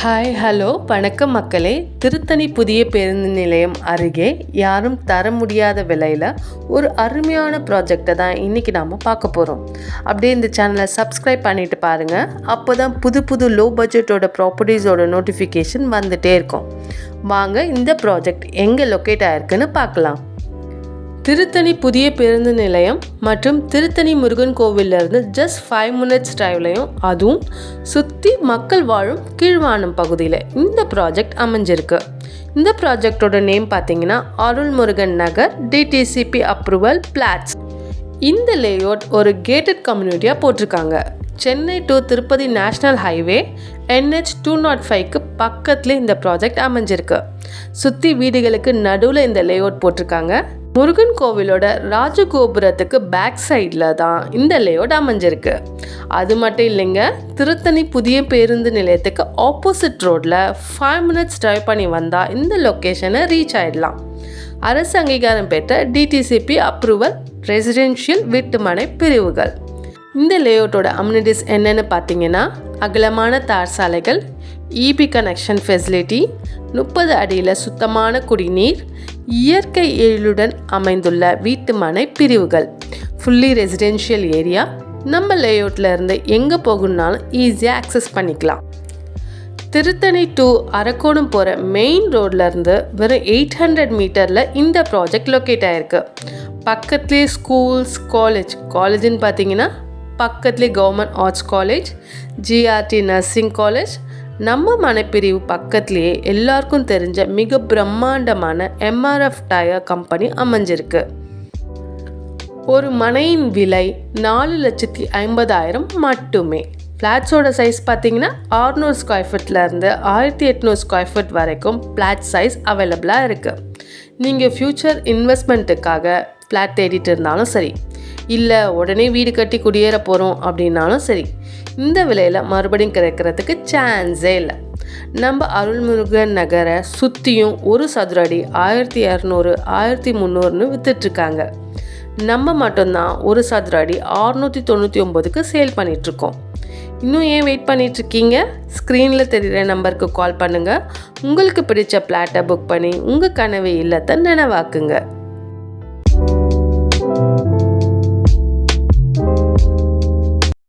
Hi hello வணக்கம் மக்களே. திருத்தணி புதிய பேருந்து நிலையம் அருகே யாரும் தர முடியாத விலையில் ஒரு அருமையான ப்ராஜெக்டை தான் இன்றைக்கி நாம் பார்க்க போகிறோம். அப்படியே இந்த சேனலை சப்ஸ்கிரைப் பண்ணிவிட்டு பாருங்கள். அப்போ தான் புது லோ பட்ஜெட்டோட ப்ராப்பர்ட்டிஸோட நோட்டிஃபிகேஷன் வந்துகிட்டே இருக்கும். வாங்க இந்த ப்ராஜெக்ட் எங்கே லொக்கேட் ஆகிருக்குன்னு பார்க்கலாம். திருத்தணி புதிய பேருந்து நிலையம் மற்றும் திருத்தணி முருகன் கோவிலிருந்து ஜஸ்ட் 5 minutes டிரைவ்லையும், அதுவும் சுற்றி மக்கள் வாழும் கீழ்வானம் பகுதியில் இந்த ப்ராஜெக்ட் அமைஞ்சிருக்கு. இந்த ப்ராஜெக்டோட நேம் பார்த்தீங்கன்னா அருள்முருகன் நகர் டிடிசிபி அப்ரூவல் பிளாட்ஸ். இந்த லேஅவுட் ஒரு கேட்டட் கம்யூனிட்டியாக போட்டிருக்காங்க. Chennai to Tirupati national highway NH 205க்கு பக்கத்துலேயே இந்த ப்ராஜெக்ட் அமைஞ்சிருக்கு. சுற்றி வீடுகளுக்கு நடுவில் இந்த லேஅவுட் போட்டிருக்காங்க. முருகன் கோவிலோட ராஜகோபுரத்துக்கு பேக் சைடில் தான் இந்த லேஅவுட் அமைஞ்சிருக்கு. அது மட்டும் இல்லைங்க, திருத்தணி புதிய பேருந்து நிலையத்துக்கு ஆப்போசிட் ரோட்டில் 5 minutes டிரைவ் பண்ணி வந்தால் இந்த லொக்கேஷனை ரீச் ஆகிடலாம். அரசு அங்கீகாரம் பெற்ற டிடிசிபி அப்ரூவல் ரெசிடென்ஷியல் வீட்டுமனை பிரிவுகள். இந்த லேஅவுட்டோட அம்யூனிட்டிஸ் என்னென்னு பார்த்தீங்கன்னா, அகலமான தார் சாலைகள், EB கனெக்ஷன் ஃபெசிலிட்டி, 30 அடியில் சுத்தமான குடிநீர், இயற்கை எழிலுடன் அமைந்துள்ள வீட்டுமனை பிரிவுகள், ஃபுல்லி ரெசிடென்ஷியல் ஏரியா. நம்ம லேஅவுட்டில் இருந்து எங்கே போகணுன்னாலும் ஈஸியாக ஆக்சஸ் பண்ணிக்கலாம். திருத்தணி டு அரக்கோணம் போகிற மெயின் ரோட்லேருந்து வெறும் 800 மீட்டரில் இந்த ப்ராஜெக்ட் லொக்கேட் ஆகிருக்கு. பக்கத்துலேயே ஸ்கூல்ஸ், காலேஜ்னு பார்த்தீங்கன்னா பக்கத்துலேயே government arts college, GRT nursing college, நம்ம மனைப்பிரிவு பக்கத்துலேயே எல்லாருக்கும் தெரிஞ்ச மிக பிரம்மாண்டமான MRF டயர் கம்பெனி அமைஞ்சிருக்கு. ஒரு மனையின் விலை 4,50,000 மட்டுமே. ஃப்ளாட்ஸோட சைஸ் பார்த்தீங்கன்னா 600 ஸ்கொயர் ஃபீட்லேருந்து 1800 ஸ்கொயர் ஃபீட் வரைக்கும் ஃப்ளாட் சைஸ் அவைலபிளாக இருக்குது. நீங்கள் ஃப்யூச்சர் இன்வெஸ்ட்மெண்ட்டுக்காக ஃப்ளாட் தேடிட்டு இருந்தாலும் சரி, இல்லை உடனே வீடு கட்டி குடியேற போகிறோம் அப்படின்னாலும் சரி, இந்த விலையில் மறுபடியும் கிடைக்கிறதுக்கு சான்ஸே இல்லை. நம்ம அருள்முருகன் நகரை சுற்றியும் ஒரு சதுர அடி 1200 1300ன்னு விற்றுட்ருக்காங்க. நம்ம மட்டும்தான் ஒரு சதுர அடி 699க்கு சேல் பண்ணிகிட்ருக்கோம். இன்னும் ஏன் வெயிட் பண்ணிகிட்ருக்கீங்க? ஸ்க்ரீனில் தெரிகிற நம்பருக்கு கால் பண்ணுங்கள். உங்களுக்கு பிடிச்ச ஃப்ளாட்டை புக் பண்ணி உங்கள் கனவு இல்லத்தை நினைவாக்குங்க.